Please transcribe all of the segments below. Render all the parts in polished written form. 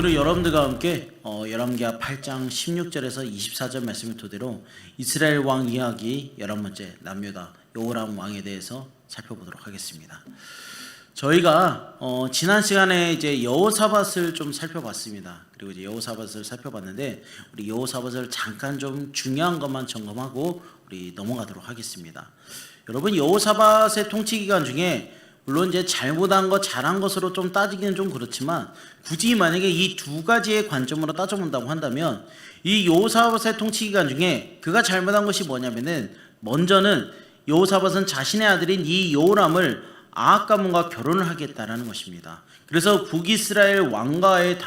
오늘은 여러분들과 함께 열왕기하 8장 16절에서 24절 말씀을 토대로 이스라엘 왕 이야기 11번째 남유다 여호람 왕에 대해서 살펴보도록 하겠습니다. 저희가 지난 시간에 이제 여호사밧을 좀 살펴봤습니다. 그리고 이제 여호사밧을 살펴봤는데 우리 여호사밧을 잠깐 좀 중요한 것만 점검하고 우리 넘어가도록 하겠습니다. 여러분, 여호사밧의 통치 기간 중에 물론 이제 잘못한 것, 잘한 것으로 좀 따지기는 좀 그렇지만 굳이 만약에 이 두 가지의 관점으로 따져본다고 한다면 이 여호사밧의 통치 기간 중에 그가 잘못한 것이 뭐냐면은 먼저는 여호사밧은 자신의 아들인 이 여호람을 아합 가문과 결혼을 하겠다라는 것입니다. 그래서 북이스라엘 왕과의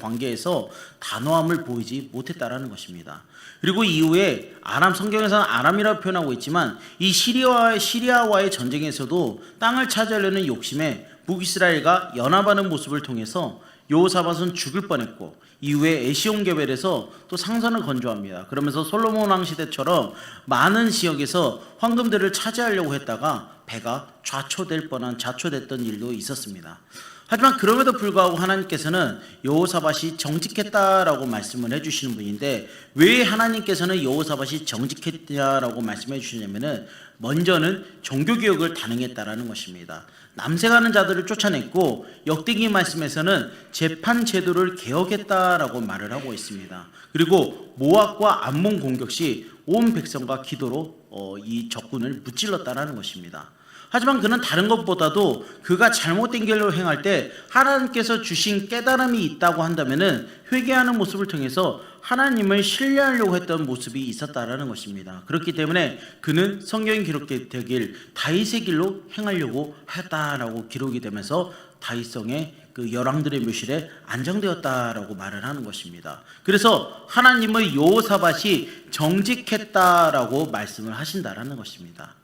관계에서 단호함을 보이지 못했다라는 것입니다. 그리고 이후에 아람, 성경에서는 아람이라고 표현하고 있지만 이 시리아와의 전쟁에서도 땅을 차지하려는 욕심에 북이스라엘과 연합하는 모습을 통해서 여호사밧은 죽을 뻔했고 이후에 에시온게벨에서 또 상선을 건조합니다. 그러면서 솔로몬 왕 시대처럼 많은 지역에서 황금들을 차지하려고 했다가 배가 좌초됐던 일도 있었습니다. 하지만 그럼에도 불구하고 하나님께서는 여호사밧이 정직했다라고 말씀을 해주시는 분인데, 왜 하나님께서는 여호사밧이 정직했냐라고 말씀해 주시냐면은 먼저는 종교개혁을 단행했다라는 것입니다. 남색하는 자들을 쫓아냈고 역대기 말씀에서는 재판 제도를 개혁했다라고 말을 하고 있습니다. 그리고 모압과 암몬 공격 시 온 백성과 기도로 이 적군을 무찔렀다라는 것입니다. 하지만 그는 다른 것보다도 그가 잘못된 길로 행할 때 하나님께서 주신 깨달음이 있다고 한다면은 회개하는 모습을 통해서 하나님을 신뢰하려고 했던 모습이 있었다라는 것입니다. 그렇기 때문에 그는 성경에 기록되길 다윗의 길로 행하려고 했다라고 기록이 되면서 다윗성의 그 열왕들의 묘실에 안정되었다라고 말을 하는 것입니다. 그래서 하나님의 여호사밧이 정직했다라고 말씀을 하신다라는 것입니다.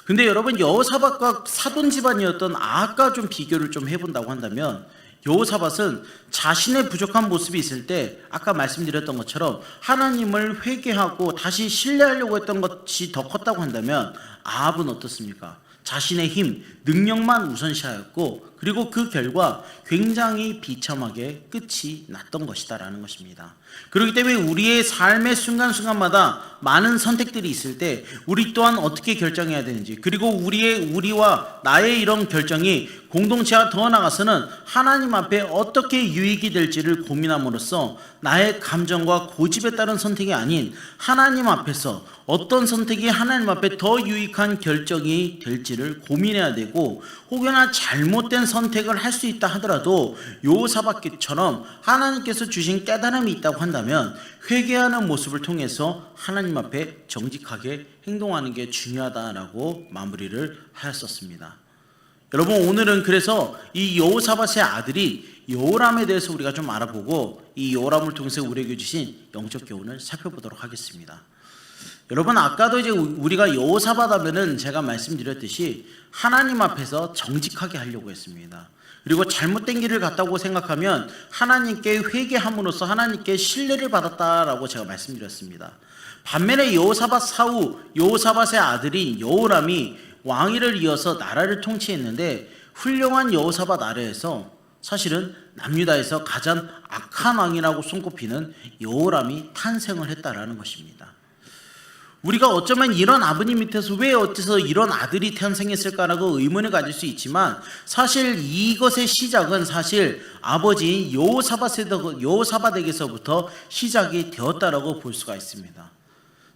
근데 여러분, 여호사밧과 사돈 집안이었던 아합과 좀 비교를 좀 해본다고 한다면 여호사밧은 자신의 부족한 모습이 있을 때 아까 말씀드렸던 것처럼 하나님을 회개하고 다시 신뢰하려고 했던 것이 더 컸다고 한다면 아합은 어떻습니까? 자신의 힘, 능력만 우선시하였고 그리고 그 결과 굉장히 비참하게 끝이 났던 것이다라는 것입니다. 그렇기 때문에 우리의 삶의 순간순간마다 많은 선택들이 있을 때 우리 또한 어떻게 결정해야 되는지, 그리고 우리와 나의 이런 결정이 공동체와 더 나아가서는 하나님 앞에 어떻게 유익이 될지를 고민함으로써 나의 감정과 고집에 따른 선택이 아닌 하나님 앞에서 어떤 선택이 하나님 앞에 더 유익한 결정이 될지를 고민해야 되고, 혹여나 잘못된 선택을 할 수 있다 하더라도 여호사밧처럼 하나님께서 주신 깨달음이 있다고 한다면 회개하는 모습을 통해서 하나님 앞에 정직하게 행동하는 게 중요하다라고 마무리를 하였었습니다. 여러분, 오늘은 그래서 이 여호사밧의 아들이 여호람에 대해서 우리가 좀 알아보고 이 여호람을 통해서 우리에게 주신 영적 교훈을 살펴보도록 하겠습니다. 여러분, 아까도 이제 우리가 여호사밧 하면은 제가 말씀드렸듯이 하나님 앞에서 정직하게 하려고 했습니다. 그리고 잘못된 길을 갔다고 생각하면 하나님께 회개함으로써 하나님께 신뢰를 받았다라고 제가 말씀드렸습니다. 반면에 여호사밧 사후 여호사밧의 아들인 여호람이 왕위를 이어서 나라를 통치했는데 훌륭한 여호사밧 아래에서 사실은 남유다에서 가장 악한 왕이라고 손꼽히는 여호람이 탄생을 했다라는 것입니다. 우리가 어쩌면 이런 아버님 밑에서 왜 어째서 이런 아들이 탄생했을까라고 의문을 가질 수 있지만 사실 이것의 시작은 사실 아버지인 여호사밧에게서부터 시작이 되었다라고 볼 수가 있습니다.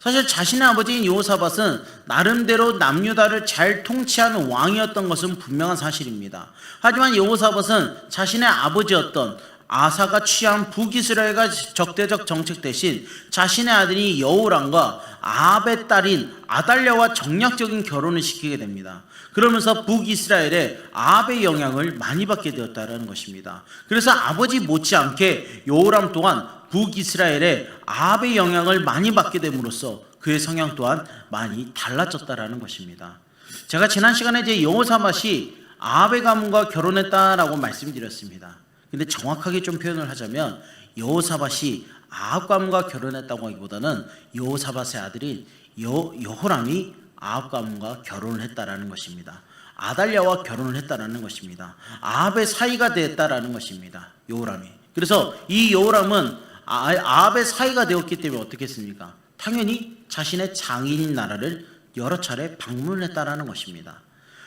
사실 자신의 아버지인 여호사밧은 나름대로 남유다를 잘 통치하는 왕이었던 것은 분명한 사실입니다. 하지만 여호사밧은 자신의 아버지였던 아사가 취한 북이스라엘과 적대적 정책 대신 자신의 아들인 여호람과 아합의 딸인 아달랴와 정략적인 결혼을 시키게 됩니다. 그러면서 북이스라엘에 아합의 영향을 많이 받게 되었다는 것입니다. 그래서 아버지 못지않게 여호람 또한 북이스라엘에 아합의 영향을 많이 받게 됨으로써 그의 성향 또한 많이 달라졌다라는 것입니다. 제가 지난 시간에 이제 여호사밧이 아합의 가문과 결혼했다라고 말씀드렸습니다. 근데 정확하게 좀 표현을 하자면 여호사밧이 아합 가문과 결혼했다고 하기보다는 여호사밧의 아들인 여호람이 아합 가문과 결혼을 했다라는 것입니다. 아달랴와 결혼을 했다라는 것입니다. 아합의 사이가 됐다라는 것입니다. 여호람이. 그래서 이 여호람은 아합의 사이가 되었기 때문에 어떻게 했습니까? 당연히 자신의 장인인 나라를 여러 차례 방문했다라는 것입니다.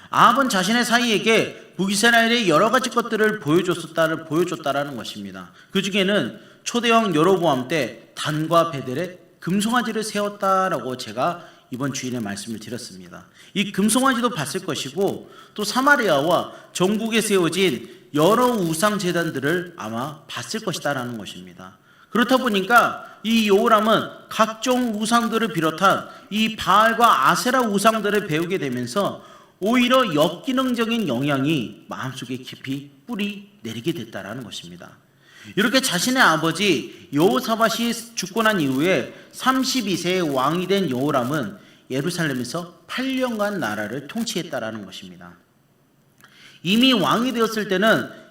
아합은 자신의 사이에게 북이스라엘의 여러 가지 것들을 보여줬다라는 것입니다. 그 중에는 초대왕 여로보암 때 단과 베델에 금송아지를 세웠다라고 제가 이번 주일에 말씀을 드렸습니다. 이 금송아지도 봤을 것이고 또 사마리아와 전국에 세워진 여러 우상 제단들을 아마 봤을 것이다라는 것입니다. 그렇다 보니까 이 여호람은 각종 우상들을 비롯한 이 바알과 아세라 우상들을 배우게 되면서 오히려 역기능적인 영향이 마음속에 깊이 뿌리 내리게 됐다라는 것입니다. 이렇게 자신의 아버지 여호사밧이 죽고 난 이후에 32세의 왕이 된 여호람은 예루살렘에서 8년간 나라를 통치했다라는 것입니다. 이미 왕이 되었을 때는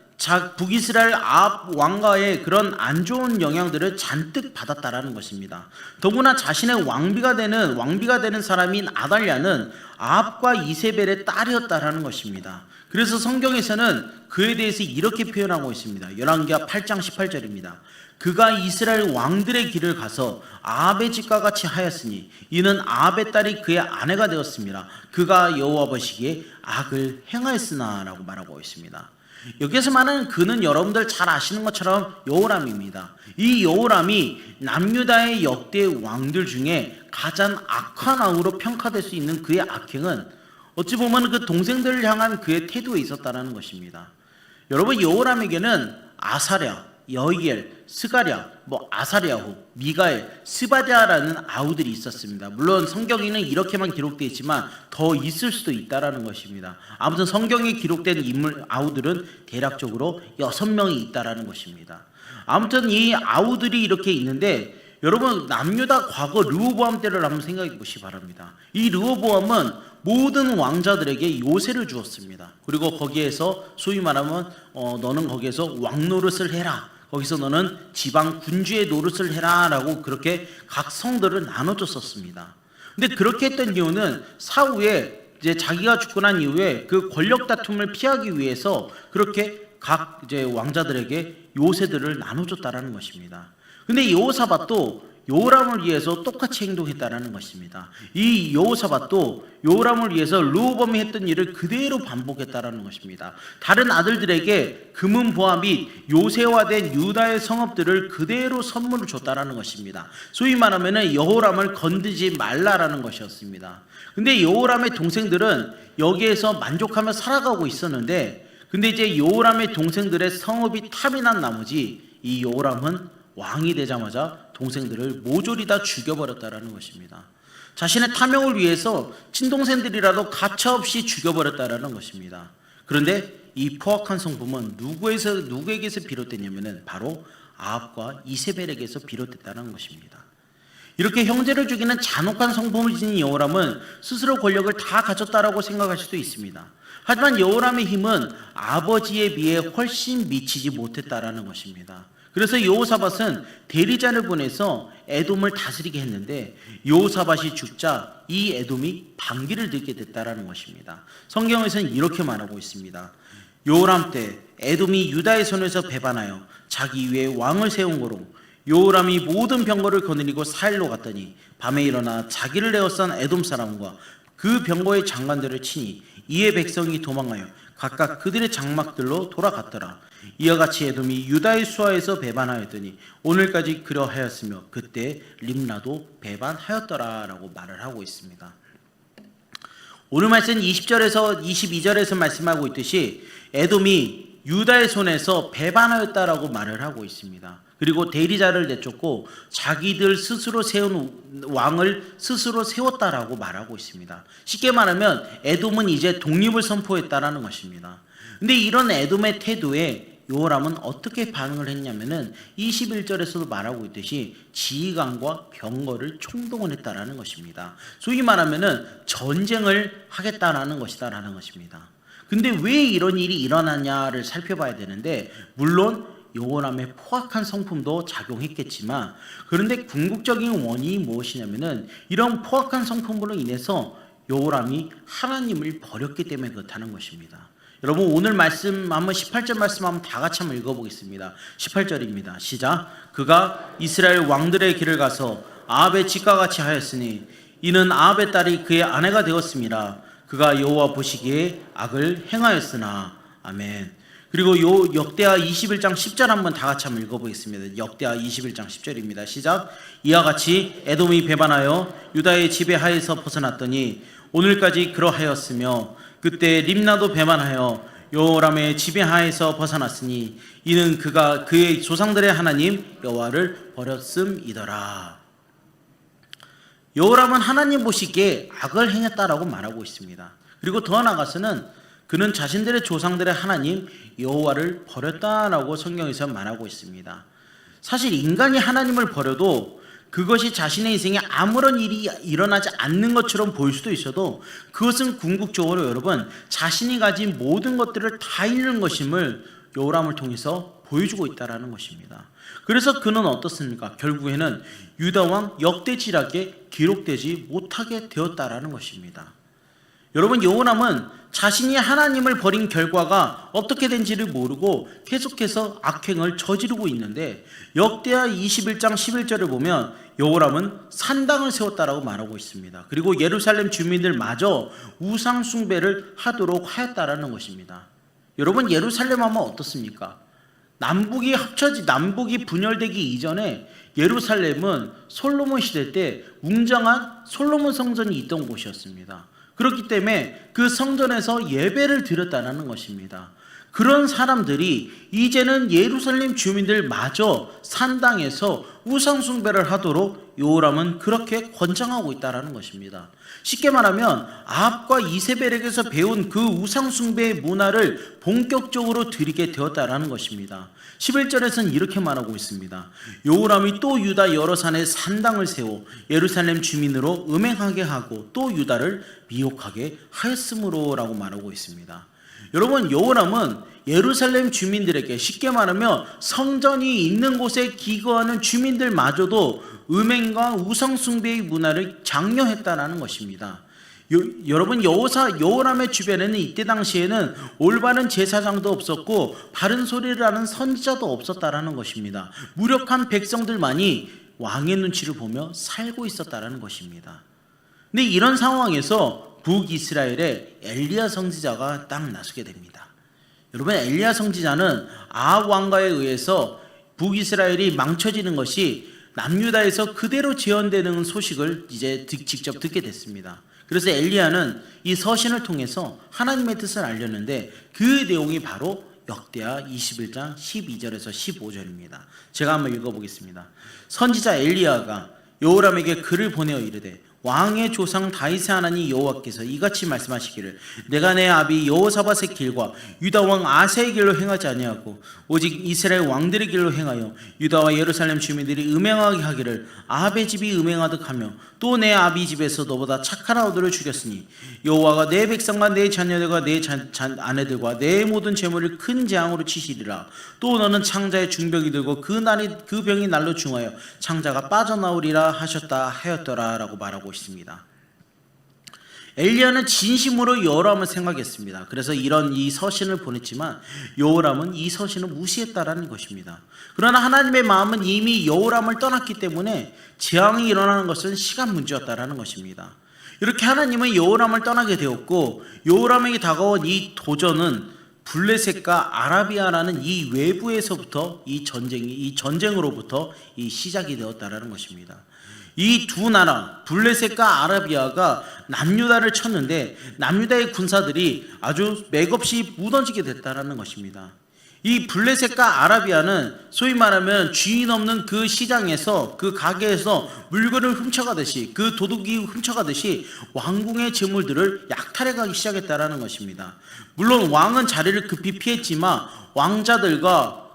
북이스라엘 아합 왕가의 그런 안 좋은 영향들을 잔뜩 받았다라는 것입니다. 더구나 자신의 왕비가 되는 사람인 아달랴는 아합과 이세벨의 딸이었다라는 것입니다. 그래서 성경에서는 그에 대해서 이렇게 표현하고 있습니다. 열왕기하 8장 18절입니다. 그가 이스라엘 왕들의 길을 가서 아합의 집과 같이 하였으니 이는 아합의 딸이 그의 아내가 되었습니다. 그가 여호와 보시기에 악을 행하였으나 라고 말하고 있습니다. 여기서 말하는 그는 여러분들 잘 아시는 것처럼 여호람입니다. 이 여호람이 남유다의 역대 왕들 중에 가장 악한 왕으로 평가될 수 있는 그의 악행은 어찌 보면 그 동생들을 향한 그의 태도에 있었다는 것입니다. 여러분, 여호람에게는 아사랴, 여이엘, 스가랴, 아사랴후, 미가엘, 스바랴라는 아우들이 있었습니다. 물론 성경에는 이렇게만 기록되어 있지만 더 있을 수도 있다라는 것입니다. 아무튼 성경에 기록된 인물 아우들은 대략적으로 6명이 있다라는 것입니다. 아무튼 이 아우들이 이렇게 있는데 여러분, 남유다 과거 르호보암 때를 한번 생각해 보시기 바랍니다. 이 르호보암은 모든 왕자들에게 요새를 주었습니다. 그리고 거기에서 소위 말하면 너는 거기에서 왕 노릇을 해라, 거기서 너는 지방 군주의 노릇을 해라 라고 그렇게 각 성들을 나눠줬었습니다. 근데 그렇게 했던 이유는 사후에 이제 자기가 죽고 난 이후에 그 권력 다툼을 피하기 위해서 그렇게 각 이제 왕자들에게 요새들을 나눠줬다라는 것입니다. 근데 여호사밧도 여호람을 위해서 똑같이 행동했다라는 것입니다. 이 여호사밧도 여호람을 위해서 르호보암이 했던 일을 그대로 반복했다라는 것입니다. 다른 아들들에게 금은 보화 및 요새화된 유다의 성읍들을 그대로 선물을 줬다라는 것입니다. 소위 말하면 여호람을 건드지 말라라는 것이었습니다. 근데 여호람의 동생들은 여기에서 만족하며 살아가고 있었는데, 근데 이제 여호람의 동생들의 성읍이 탐이 난 나머지 이 여호람은 왕이 되자마자 동생들을 모조리 다 죽여버렸다라는 것입니다. 자신의 탐욕을 위해서 친동생들이라도 가차없이 죽여버렸다라는 것입니다. 그런데 이 포악한 성품은 누구에게서 비롯됐냐면은 바로 아합과 이세벨에게서 비롯됐다는 것입니다. 이렇게 형제를 죽이는 잔혹한 성품을 지닌 여호람은 스스로 권력을 다 가졌다라고 생각할 수도 있습니다. 하지만 여호람의 힘은 아버지에 비해 훨씬 미치지 못했다라는 것입니다. 그래서 여호사밧은 대리자를 보내서 에돔을 다스리게 했는데 여호사밧이 죽자 이 에돔이 반기를 들게 됐다라는 것입니다. 성경에서는 이렇게 말하고 있습니다. 여호람 때 에돔이 유다의 손에서 배반하여 자기 위에 왕을 세운 거로 여호람이 모든 병거를 거느리고 사일로 갔더니 밤에 일어나 자기를 에워싼 에돔 사람과 그 병거의 장관들을 치니 이에 백성이 도망하여 각각 그들의 장막들로 돌아갔더라. 이와 같이 에돔이 유다의 수하에서 배반하였더니 오늘까지 그러하였으며 그때 림나도 배반하였더라 라고 말을 하고 있습니다. 오늘 말씀 20절에서 22절에서 말씀하고 있듯이 에돔이 유다의 손에서 배반하였다라고 말을 하고 있습니다. 그리고 대리자를 내쫓고 자기들 스스로 세운 왕을 스스로 세웠다라고 말하고 있습니다. 쉽게 말하면 에돔은 이제 독립을 선포했다라는 것입니다. 근데 이런 에돔의 태도에 여호람은 어떻게 반응을 했냐면은 21절에서도 말하고 있듯이 지휘관과 병거를 총동원 했다라는 것입니다. 소위 말하면은 전쟁을 하겠다라는 것이다라는 것입니다. 근데 왜 이런 일이 일어나냐를 살펴봐야 되는데, 물론 여호람의 포악한 성품도 작용했겠지만, 그런데 궁극적인 원인이 무엇이냐면은 이런 포악한 성품으로 인해서 여호람이 하나님을 버렸기 때문에 그렇다는 것입니다. 여러분 오늘 말씀 한번 18절 말씀 한번 다 같이 한번 읽어보겠습니다. 18절입니다. 시작. 그가 이스라엘 왕들의 길을 가서 아합의 집과 같이 하였으니 이는 아합의 딸이 그의 아내가 되었습니다. 그가 여호와 보시기에 악을 행하였으나. 아멘. 그리고 역대하 21장 10절 한번 다 같이 한번 읽어보겠습니다. 역대하 21장 10절입니다. 시작. 이와 같이 에돔이 배반하여 유다의 지배하에서 벗어났더니 오늘까지 그러하였으며 그때 림나도 배반하여 여호람의 지배하에서 벗어났으니 이는 그가 그의 조상들의 하나님 여호와를 버렸음이더라. 여호람은 하나님 보시기에 악을 행했다라고 말하고 있습니다. 그리고 더 나아가서는 그는 자신들의 조상들의 하나님 여호와를 버렸다라고 성경에서 말하고 있습니다. 사실 인간이 하나님을 버려도 그것이 자신의 인생에 아무런 일이 일어나지 않는 것처럼 보일 수도 있어도 그것은 궁극적으로 여러분 자신이 가진 모든 것들을 다 잃는 것임을 여호람을 통해서 보여주고 있다는 것입니다. 그래서 그는 어떻습니까? 결국에는 유다왕 역대지락에 기록되지 못하게 되었다라는 것입니다. 여러분 여호람은 자신이 하나님을 버린 결과가 어떻게 된지를 모르고 계속해서 악행을 저지르고 있는데 역대하 21장 11절을 보면 여호람은 산당을 세웠다라고 말하고 있습니다. 그리고 예루살렘 주민들마저 우상 숭배를 하도록 하였다라는 것입니다. 여러분 예루살렘 하면 어떻습니까? 남북이 분열되기 이전에 예루살렘은 솔로몬 시대 때 웅장한 솔로몬 성전이 있던 곳이었습니다. 그렇기 때문에 그 성전에서 예배를 드렸다는 것입니다. 그런 사람들이 이제는 예루살렘 주민들마저 산당에서 우상 숭배를 하도록 여호람은 그렇게 권장하고 있다는 것입니다. 쉽게 말하면 아합과 이세벨에게서 배운 그 우상 숭배의 문화를 본격적으로 들이게 되었다는 것입니다. 11절에서는 이렇게 말하고 있습니다. 여호람이 또 유다 여러 산에 산당을 세워 예루살렘 주민으로 음행하게 하고 또 유다를 미혹하게 하였으므로라고 말하고 있습니다. 여러분 여호람은 예루살렘 주민들에게 쉽게 말하면 성전이 있는 곳에 기거하는 주민들마저도 음행과 우상 숭배의 문화를 장려했다는 것입니다. 여러분 여호람의 주변에는 이때 당시에는 올바른 제사장도 없었고 바른 소리를 하는 선지자도 없었다라는 것입니다. 무력한 백성들만이 왕의 눈치를 보며 살고 있었다라는 것입니다. 근데 이런 상황에서 북이스라엘에 엘리야 선지자가 딱 나서게 됩니다. 여러분 엘리야 선지자는 아합 왕가에 의해서 북이스라엘이 망쳐지는 것이 남유다에서 그대로 재현되는 소식을 이제 직접 듣게 됐습니다. 그래서 엘리야는 이 서신을 통해서 하나님의 뜻을 알렸는데 그 내용이 바로 역대하 21장 12절에서 15절입니다. 제가 한번 읽어보겠습니다. 선지자 엘리야가 여호람에게 글을 보내어 이르되 왕의 조상 다윗의 하나님 여호와께서 이같이 말씀하시기를 내가 내 아비 여호사밧의 길과 유다 왕 아세의 길로 행하지 아니하고 오직 이스라엘 왕들의 길로 행하여 유다와 예루살렘 주민들이 음행하게 하기를 아합의 집이 음행하듯 하며 또 내 아비 집에서 너보다 착한 아우들을 죽였으니 여호와가 내 백성과 내 자녀들과 내 아내들과 내 모든 재물을 큰 재앙으로 치시리라. 또 너는 창자의 중병이 들고 그 병이 날로 중하여 창자가 빠져나오리라 하였더라 라고 말하고 있습니다. 엘리야는 진심으로 여호람을 생각했습니다. 그래서 이 서신을 보냈지만 여호람은 이 서신을 무시했다라는 것입니다. 그러나 하나님의 마음은 이미 여호람을 떠났기 때문에 재앙이 일어나는 것은 시간 문제였다라는 것입니다. 이렇게 하나님은 여호람을 떠나게 되었고 여호람에게 다가온 이 도전은 블레셋과 아라비아라는 이 외부에서부터 이 전쟁으로부터 시작이 되었다라는 것입니다. 이 두 나라 블레셋과 아라비아가 남유다를 쳤는데 남유다의 군사들이 아주 맥없이 무너지게 됐다라는 것입니다. 이 블레셋과 아라비아는 소위 말하면 주인 없는 그 시장에서 그 가게에서 물건을 훔쳐가듯이 그 도둑이 훔쳐가듯이 왕궁의 재물들을 약탈해가기 시작했다라는 것입니다. 물론 왕은 자리를 급히 피했지만 왕자들과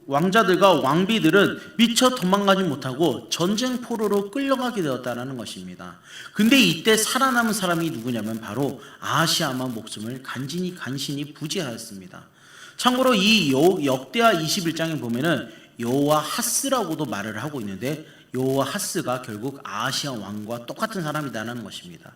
왕비들은 미처 도망가지 못하고 전쟁 포로로 끌려가게 되었다는 것입니다. 근데 이때 살아남은 사람이 누구냐면 바로 아하시아만 목숨을 간신히 부지하였습니다. 참고로 이 역대하 21장에 보면은 여호와 하스라고도 말을 하고 있는데 요아하스가 결국 아하시아 왕과 똑같은 사람이다라는 것입니다.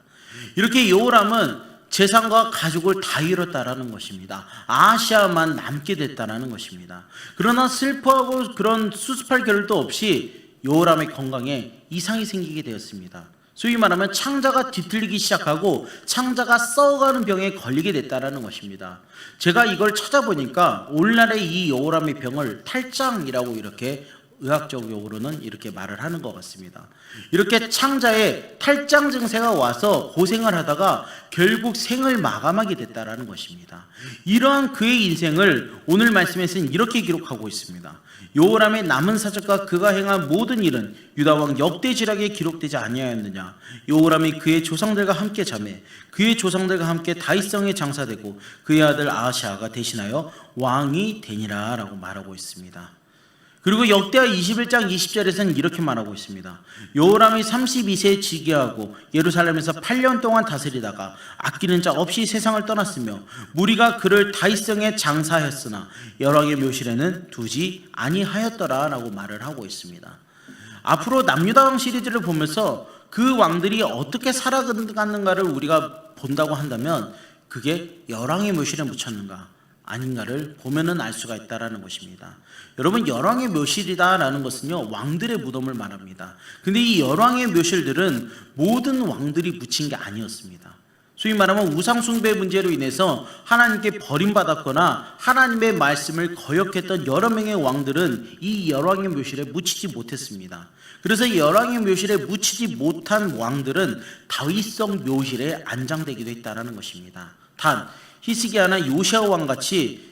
이렇게 여호람은 재산과 가족을 다 잃었다라는 것입니다. 아하시아만 남게 됐다라는 것입니다. 그러나 슬퍼하고 그런 수습할 겨를도 없이 여호람의 건강에 이상이 생기게 되었습니다. 소위 말하면 창자가 뒤틀리기 시작하고 창자가 썩어가는 병에 걸리게 됐다라는 것입니다. 제가 이걸 찾아보니까 오늘날의 이 여호람의 병을 탈장이라고 이렇게 의학적으로는 이렇게 말을 하는 것 같습니다. 이렇게 창자에 탈장 증세가 와서 고생을 하다가 결국 생을 마감하게 됐다라는 것입니다. 이러한 그의 인생을 오늘 말씀에서는 이렇게 기록하고 있습니다. 여호람의 남은 사적과 그가 행한 모든 일은 유다 왕 역대지략에 기록되지 아니하였느냐. 여호람이 그의 조상들과 함께 자매 그의 조상들과 함께 다윗성에 장사되고 그의 아들 아하시아가 대신하여 왕이 되니라 라고 말하고 있습니다. 그리고 역대하 21장 20절에서는 이렇게 말하고 있습니다. 여호람이 32세에 즉위하고 예루살렘에서 8년 동안 다스리다가 아끼는 자 없이 세상을 떠났으며 무리가 그를 다윗성에 장사하였으나 열왕의 묘실에는 두지 아니하였더라 라고 말을 하고 있습니다. 앞으로 남유다 왕 시리즈를 보면서 그 왕들이 어떻게 살아갔는가를 우리가 본다고 한다면 그게 열왕의 묘실에 묻혔는가 아닌가를 보면은 알 수가 있다라는 것입니다. 여러분, 열왕의 묘실이다라는 것은요 왕들의 무덤을 말합니다. 근데 이 열왕의 묘실들은 모든 왕들이 묻힌 게 아니었습니다. 소위 말하면 우상 숭배 문제로 인해서 하나님께 버림받았거나 하나님의 말씀을 거역했던 여러 명의 왕들은 이 열왕의 묘실에 묻히지 못했습니다. 그래서 이 열왕의 묘실에 묻히지 못한 왕들은 다윗성 묘실에 안장되기도 했다라는 것입니다. 단 히스기야나 요시야 왕 같이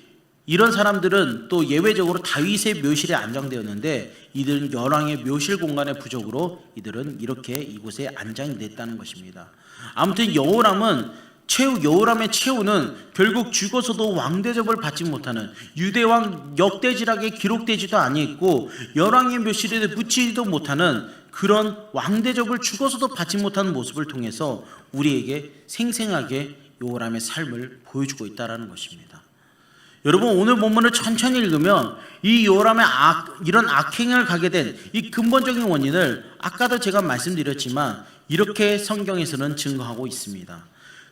이런 사람들은 또 예외적으로 다윗의 묘실에 안장되었는데 이들은 열왕의 묘실 공간의 부족으로 이들은 이렇게 이곳에 안장이 됐다는 것입니다. 아무튼 여호람의 최후는 결국 죽어서도 왕대접을 받지 못하는 유대왕 역대지략에 기록되지도 아니했고 열왕의 묘실에 묻히지도 못하는 그런 왕대접을 죽어서도 받지 못하는 모습을 통해서 우리에게 생생하게 여호람의 삶을 보여주고 있다는 것입니다. 여러분, 오늘 본문을 천천히 읽으면 이 여호람의 이런 악행을 가게 된 이 근본적인 원인을 아까도 제가 말씀드렸지만 이렇게 성경에서는 증거하고 있습니다.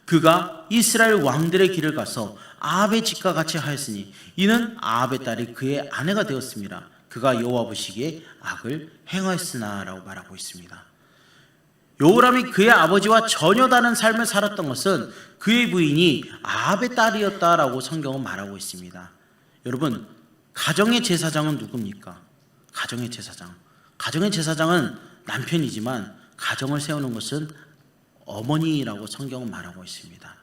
그가 이스라엘 왕들의 길을 가서 아합의 집과 같이 하였으니 이는 아합의 딸이 그의 아내가 되었습니다. 그가 여호와 보시기에 악을 행하였으나 라고 말하고 있습니다. 여호람이 그의 아버지와 전혀 다른 삶을 살았던 것은 그의 부인이 아합의 딸이었다라고 성경은 말하고 있습니다. 여러분, 가정의 제사장은 누굽니까? 가정의 제사장은 남편이지만 가정을 세우는 것은 어머니라고 성경은 말하고 있습니다.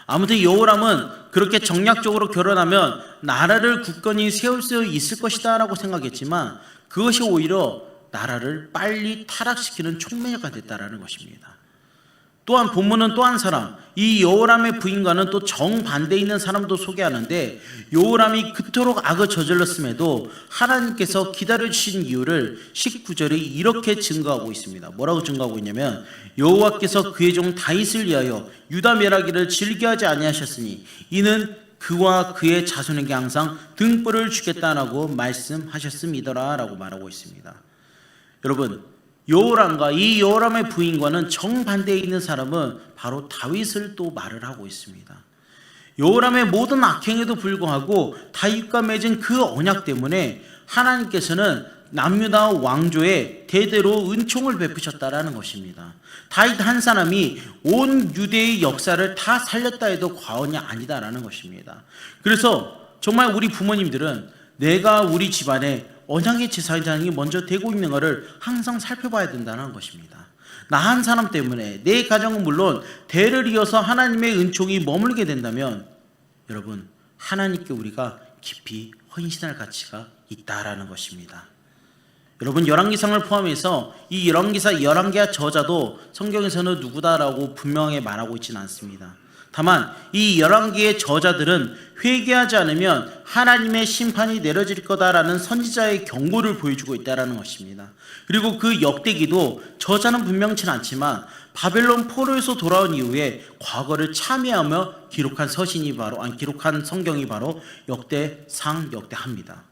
아무튼 여호람은 그렇게 정략적으로 결혼하면 나라를 굳건히 세울 수 있을 것이다 라고 생각했지만 그것이 오히려 나라를 빨리 타락시키는 촉매가 됐다라는 것입니다. 또한 본문은 또 한 사람, 이 여호람의 부인과는 또 정반대에 있는 사람도 소개하는데 여호람이 그토록 악을 저질렀음에도 하나님께서 기다려주신 이유를 19절에 이렇게 증거하고 있습니다. 뭐라고 증거하고 있냐면 여호와께서 그의 종 다윗을 위하여 유다 멸하기를 즐겨하지 아니하셨으니 이는 그와 그의 자손에게 항상 등불을 주겠다라고 말씀하셨음이더라 라고 말하고 있습니다. 여러분, 여호람과 이 여호람의 부인과는 정반대에 있는 사람은 바로 다윗을 또 말을 하고 있습니다. 여호람의 모든 악행에도 불구하고 다윗과 맺은 그 언약 때문에 하나님께서는 남유다 왕조에 대대로 은총을 베푸셨다라는 것입니다. 다윗 한 사람이 온 유대의 역사를 다 살렸다 해도 과언이 아니다라는 것입니다. 그래서 정말 우리 부모님들은 내가 우리 집안에 언약의 제사장이 먼저 되고 있는 것을 항상 살펴봐야 된다는 것입니다. 나 한 사람 때문에 내 가정은 물론 대를 이어서 하나님의 은총이 머물게 된다면 여러분, 하나님께 우리가 깊이 헌신할 가치가 있다라는 것입니다. 여러분, 열왕기상을 포함해서 이 열왕기하 저자도 성경에서는 누구다라고 분명하게 말하고 있지는 않습니다. 다만 이 열왕기의 저자들은 회개하지 않으면 하나님의 심판이 내려질 거다라는 선지자의 경고를 보여주고 있다는 것입니다. 그리고 그 역대기도 저자는 분명치 않지만 바벨론 포로에서 돌아온 이후에 과거를 참여하며 기록한 성경이 바로 역대상, 역대하입니다.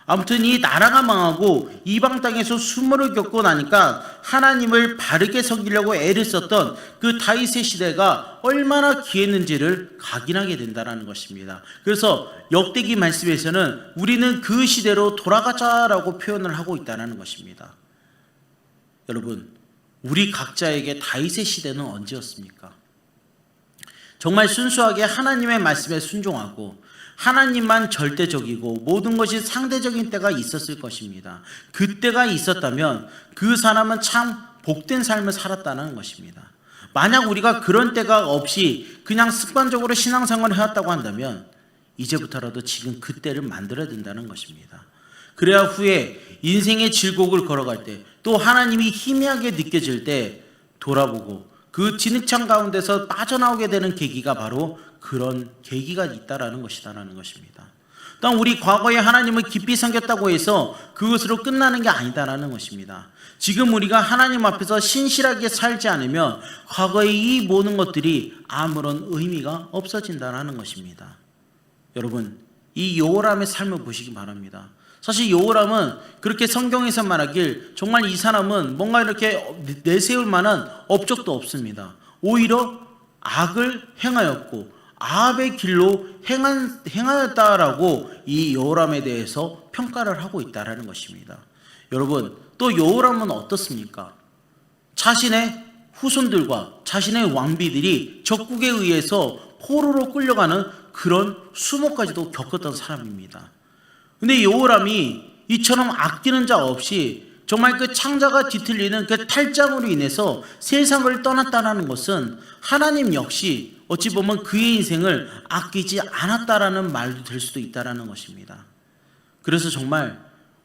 아무튼 이 나라가 망하고 이방 땅에서 수모를 겪고 나니까 하나님을 바르게 섬기려고 애를 썼던 그 다윗의 시대가 얼마나 귀했는지를 각인하게 된다는 것입니다. 그래서 역대기 말씀에서는 우리는 그 시대로 돌아가자라고 표현을 하고 있다는 것입니다. 여러분, 우리 각자에게 다윗의 시대는 언제였습니까? 정말 순수하게 하나님의 말씀에 순종하고 하나님만 절대적이고 모든 것이 상대적인 때가 있었을 것입니다. 그때가 있었다면 그 사람은 참 복된 삶을 살았다는 것입니다. 만약 우리가 그런 때가 없이 그냥 습관적으로 신앙생활을 해왔다고 한다면 이제부터라도 지금 그 때를 만들어야 된다는 것입니다. 그래야 후에 인생의 질곡을 걸어갈 때, 또 하나님이 희미하게 느껴질 때 돌아보고 그 진흙창 가운데서 빠져나오게 되는 계기가 바로 그런 계기가 있다라는 것이다라는 것입니다. 또한 우리 과거에 하나님을 깊이 섬겼다고 해서 그것으로 끝나는 게 아니다라는 것입니다. 지금 우리가 하나님 앞에서 신실하게 살지 않으면 과거의 이 모든 것들이 아무런 의미가 없어진다라는 것입니다. 여러분, 이 여호람의 삶을 보시기 바랍니다. 사실 여호람은 그렇게 성경에서 말하길 정말 이 사람은 뭔가 이렇게 내세울 만한 업적도 없습니다. 오히려 악을 행하였고 아합의 길로 행하였다라고 이 여호람에 대해서 평가를 하고 있다라는 것입니다. 여러분, 또 여호람은 어떻습니까? 자신의 후손들과 자신의 왕비들이 적국에 의해서 포로로 끌려가는 그런 수모까지도 겪었던 사람입니다. 근데 여호람이 이처럼 아끼는 자 없이 정말 그 창자가 뒤틀리는 그 탈장으로 인해서 세상을 떠났다는 것은 하나님 역시 어찌 보면 그의 인생을 아끼지 않았다라는 말도 될 수도 있다라는 것입니다. 그래서 정말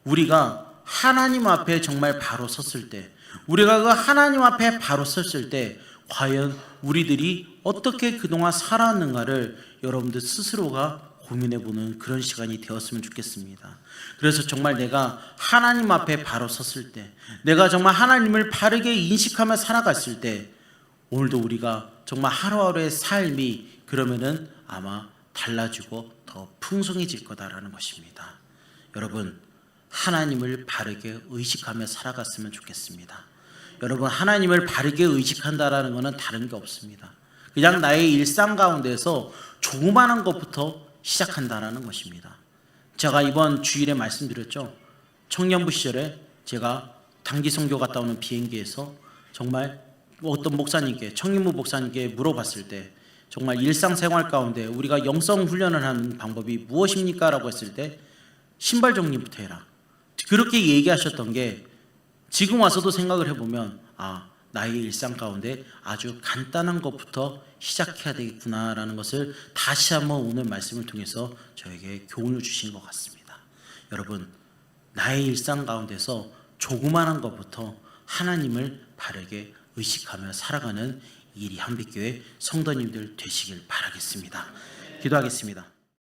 우리가 하나님 앞에 정말 바로 섰을 때, 우리가 그 하나님 앞에 바로 섰을 때 과연 우리들이 어떻게 그동안 살아왔는가를 여러분들 스스로가 고민해보는 그런 시간이 되었으면 좋겠습니다. 그래서 정말 내가 하나님 앞에 바로 섰을 때, 내가 정말 하나님을 바르게 인식하며 살아갔을 때 오늘도 우리가 정말 하루하루의 삶이 그러면은 아마 달라지고 더 풍성해질 거다라는 것입니다. 여러분, 하나님을 바르게 의식하며 살아갔으면 좋겠습니다. 여러분, 하나님을 바르게 의식한다라는 것은 다른 게 없습니다. 그냥 나의 일상 가운데서 조그마한 것부터 시작한다라는 것입니다. 제가 이번 주일에 말씀드렸죠. 청년부 시절에 제가 단기 선교 갔다 오는 비행기에서 정말 어떤 목사님께, 청년부 목사님께 물어봤을 때 정말 일상생활 가운데 우리가 영성 훈련을 하는 방법이 무엇입니까? 라고 했을 때 신발 정리부터 해라. 그렇게 얘기하셨던 게 지금 와서도 생각을 해보면 나의 일상 가운데 아주 간단한 것부터 시작해야 되겠구나라는 것을 다시 한번 오늘 말씀을 통해서 저에게 교훈을 주신 것 같습니다. 여러분, 나의 일상 가운데서 조그마한 것부터 하나님을 바르게 의식하며 살아가는 이 한빛교회 성도님들 되시길 바라겠습니다. 기도하겠습니다.